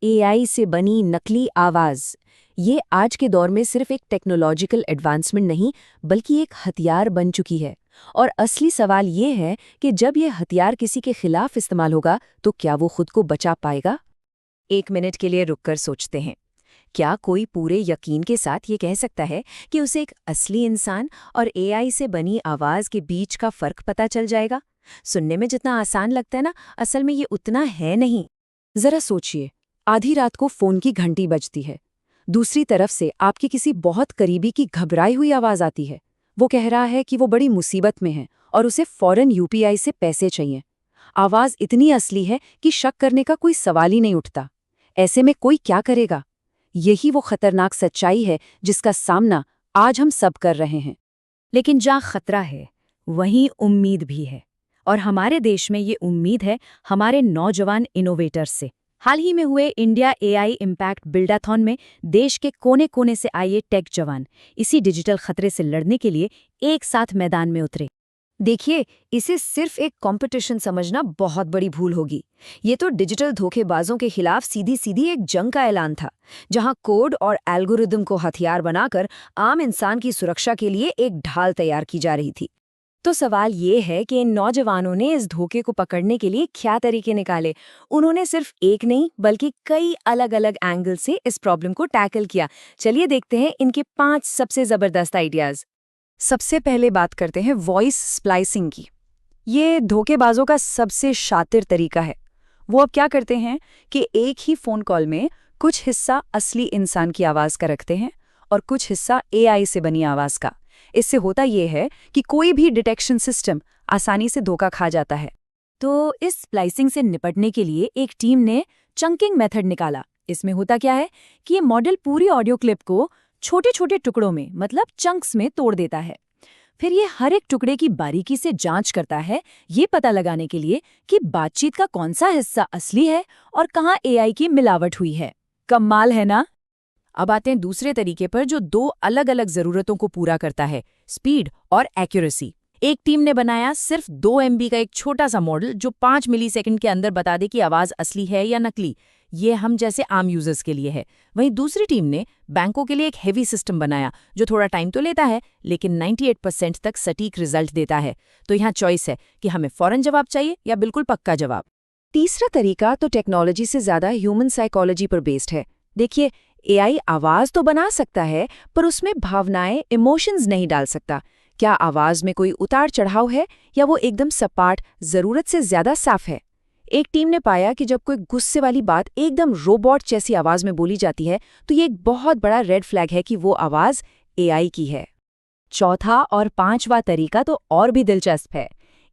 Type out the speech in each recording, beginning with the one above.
AI से बनी नकली आवाज, ये आज के दौर में सिर्फ एक टेक्नोलॉजिकल एडवांसमेंट नहीं बल्कि एक हथियार बन चुकी है। और असली सवाल ये है कि जब ये हथियार किसी के खिलाफ इस्तेमाल होगा तो क्या वो खुद को बचा पाएगा? एक मिनट के लिए रुककर सोचते हैं। क्या कोई पूरे यकीन के साथ ये कह सकता है कि उसे एक असली इंसान और एआई से बनी आवाज के बीच का फर्क पता चल जाएगा? सुनने में जितना आसान लगता है ना, असल में ये उतना है नहीं। जरा सोचिए, आधी रात को फोन की घंटी बजती है। दूसरी तरफ से आपकी किसी बहुत करीबी की घबराई हुई आवाज आती है। वो कह रहा है कि वो बड़ी मुसीबत में है और उसे फौरन यूपीआई से पैसे चाहिए। आवाज इतनी असली है कि शक करने का कोई सवाल ही नहीं उठता। ऐसे में कोई क्या करेगा? यही वो खतरनाक सच्चाई है जिसका सामना आज हम सब कर रहे हैं। लेकिन जहाँ खतरा है वहीं उम्मीद भी है। और हमारे देश में ये उम्मीद है हमारे नौजवान इनोवेटर्स से। हाल ही में हुए इंडिया एआई इम्पैक्ट बिल्डाथॉन में देश के कोने कोने से आए टेक जवान इसी डिजिटल खतरे से लड़ने के लिए एक साथ मैदान में उतरे। देखिए, इसे सिर्फ एक कंपटीशन समझना बहुत बड़ी भूल होगी। ये तो डिजिटल धोखेबाजों के खिलाफ सीधी सीधी एक जंग का ऐलान था, जहां कोड और एल्गोरिदम को हथियार बनाकर आम इंसान की सुरक्षा के लिए एक ढाल तैयार की जा रही थी। तो सवाल ये है कि इन नौजवानों ने इस धोखे को पकड़ने के लिए क्या तरीके निकाले। उन्होंने सिर्फ एक नहीं बल्कि कई अलग अलग एंगल से इस प्रॉब्लम को टैकल किया। चलिए देखते हैं इनके 5 सबसे जबरदस्त आइडियाज। सबसे पहले बात करते हैं वॉइस स्प्लाइसिंग की। ये धोखेबाजों का सबसे शातिर तरीका है। वो अब क्या करते हैं कि एक ही फोन कॉल में कुछ हिस्सा असली इंसान की आवाज का रखते हैं और कुछ हिस्सा एआई से बनी आवाज का। इससे होता यह है कि कोई भी डिटेक्शन सिस्टम आसानी से धोखा खा जाता है। तो इस स्प्लाइसिंग से निपटने के लिए एक टीम ने चंकिंग मेथड निकाला। इसमें होता क्या है कि ये मॉडल पूरी ऑडियो क्लिप को छोटे छोटे टुकड़ों में मतलब चंक्स में तोड़ देता है। फिर ये हर एक टुकड़े की बारीकी से जांच करता है, ये पता लगाने के लिए कि बातचीत का कौन सा हिस्सा असली है और कहाँ एआई की मिलावट हुई है। कमाल है ना? अब आते हैं दूसरे तरीके पर जो 2 अलग अलग जरूरतों को पूरा करता है, स्पीड और एक्यूरेसी। एक टीम ने बनाया सिर्फ 2 MB का एक छोटा सा मॉडल जो 5 मिलीसेकंड के अंदर बता दे कि आवाज असली है या नकली। ये हम जैसे आम यूजर्स के लिए है। वहीं दूसरी टीम ने बैंकों के लिए एक हेवी सिस्टम बनाया जो थोड़ा टाइम तो लेता है लेकिन 98% तक सटीक रिजल्ट देता है। तो यहाँ चॉइस है कि हमें फौरन जवाब चाहिए या बिल्कुल पक्का जवाब। तीसरा तरीका तो टेक्नोलॉजी से ज्यादा ह्यूमन साइकोलॉजी पर बेस्ड है। देखिए, एआई आवाज तो बना सकता है पर उसमें भावनाएं, इमोशंस नहीं डाल सकता। क्या आवाज में कोई उतार चढ़ाव है या वो एकदम सपाट, जरूरत से ज्यादा साफ है? एक टीम ने पाया कि जब कोई गुस्से वाली बात एकदम रोबोट जैसी आवाज में बोली जाती है तो ये एक बहुत बड़ा रेड फ्लैग है कि वो आवाज एआई की है। चौथा और पांचवा तरीका तो और भी दिलचस्प है।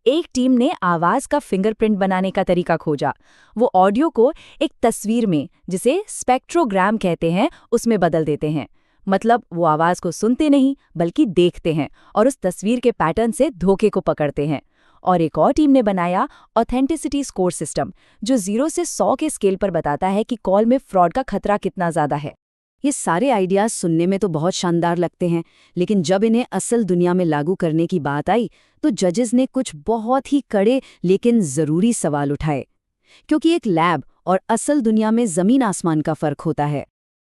एक टीम ने आवाज का फिंगरप्रिंट बनाने का तरीका खोजा। वो ऑडियो को एक तस्वीर में, जिसे स्पेक्ट्रोग्राम कहते हैं, उसमें बदल देते हैं। मतलब वो आवाज को सुनते नहीं बल्कि देखते हैं और उस तस्वीर के पैटर्न से धोखे को पकड़ते हैं। और एक और टीम ने बनाया ऑथेंटिसिटी स्कोर सिस्टम, जो 0 से 100 के स्केल पर बताता है कि कॉल में फ्रॉड का खतरा कितना ज्यादा है। ये सारे आइडियाज सुनने में तो बहुत शानदार लगते हैं, लेकिन जब इन्हें असल दुनिया में लागू करने की बात आई तो जजेस ने कुछ बहुत ही कड़े लेकिन जरूरी सवाल उठाए। क्योंकि एक लैब और असल दुनिया में जमीन आसमान का फर्क होता है।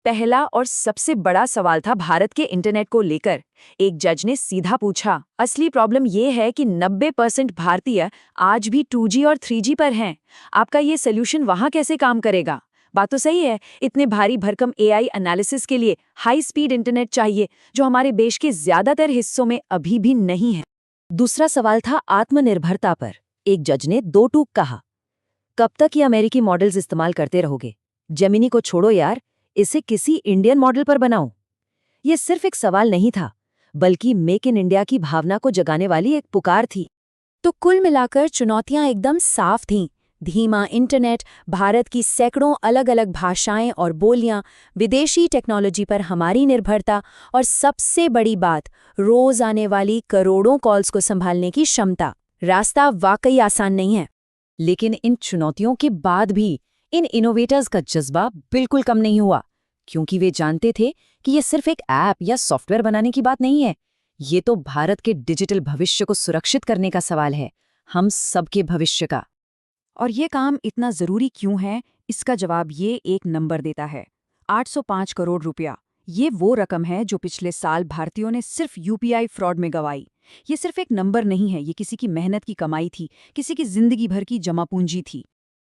पहला और सबसे बड़ा सवाल था भारत के इंटरनेट को लेकर। एक जज ने सीधा पूछा, असली प्रॉब्लम ये है कि 90% भारतीय आज भी 2G और 3G पर हैं। आपका ये सोल्यूशन वहां कैसे काम करेगा? बात तो सही है, इतने भारी भरकम एआई एनालिसिस के लिए हाई स्पीड इंटरनेट चाहिए जो हमारे देश के ज्यादातर हिस्सों में अभी भी नहीं है। दूसरा सवाल था आत्मनिर्भरता पर। एक जज ने 2 टूक कहा, कब तक ये अमेरिकी मॉडल्स इस्तेमाल करते रहोगे? जेमिनी को छोड़ो यार, इसे किसी इंडियन मॉडल पर बनाओ। ये सिर्फ एक सवाल नहीं था बल्कि मेक इन इंडिया की भावना को जगाने वाली एक पुकार थी। तो कुल मिलाकर चुनौतियां एकदम साफ थीं। धीमा इंटरनेट, भारत की सैकड़ों अलग अलग भाषाएं और बोलियां, विदेशी टेक्नोलॉजी पर हमारी निर्भरता और सबसे बड़ी बात, रोज आने वाली करोड़ों कॉल्स को संभालने की क्षमता। रास्ता वाकई आसान नहीं है, लेकिन इन चुनौतियों के बाद भी इन इनोवेटर्स का जज्बा बिल्कुल कम नहीं हुआ, क्योंकि वे जानते थे कि ये सिर्फ एक ऐप या सॉफ्टवेयर बनाने की बात नहीं है। ये तो भारत के डिजिटल भविष्य को सुरक्षित करने का सवाल है, हम सबके भविष्य का। और ये काम इतना ज़रूरी क्यों है, इसका जवाब ये एक नंबर देता है। 805 करोड़ रुपया। ये वो रकम है जो पिछले साल भारतीयों ने सिर्फ यूपीआई फ्रॉड में गंवाई। ये सिर्फ एक नंबर नहीं है, ये किसी की मेहनत की कमाई थी, किसी की जिंदगी भर की जमा पूंजी थी।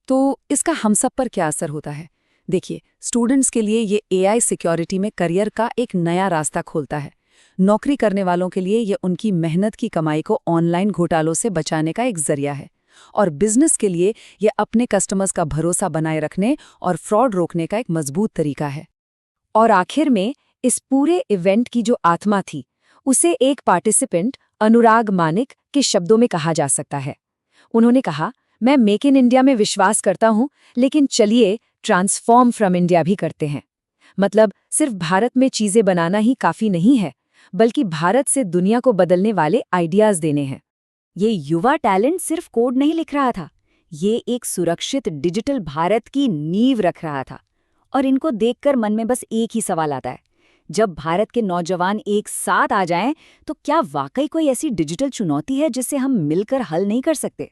तो इसका हम सब पर क्या असर होता है? देखिए, स्टूडेंट्स के लिए ये एआई सिक्योरिटी में करियर का एक नया रास्ता खोलता है। नौकरी करने वालों के लिए ये उनकी मेहनत की कमाई को ऑनलाइन घोटालों से बचाने का एक जरिया है। और बिजनेस के लिए ये अपने कस्टमर्स का भरोसा बनाए रखने और फ्रॉड रोकने का एक मजबूत तरीका है। और आखिर में इस पूरे इवेंट की जो आत्मा थी, उसे एक पार्टिसिपेंट अनुराग मानिक के शब्दों में कहा जा सकता है। उन्होंने कहा, मैं मेक इन इंडिया में विश्वास करता हूं, लेकिन चलिए ट्रांसफॉर्म फ्रॉम इंडिया भी करते हैं। मतलब सिर्फ भारत में चीजें बनाना ही काफी नहीं है, बल्कि भारत से दुनिया को बदलने वाले आइडियाज देने हैं। ये युवा टैलेंट सिर्फ कोड नहीं लिख रहा था, ये एक सुरक्षित डिजिटल भारत की नींव रख रहा था। और इनको देखकर मन में बस एक ही सवाल आता है, जब भारत के नौजवान एक साथ आ जाएं, तो क्या वाकई कोई ऐसी डिजिटल चुनौती है जिसे हम मिलकर हल नहीं कर सकते?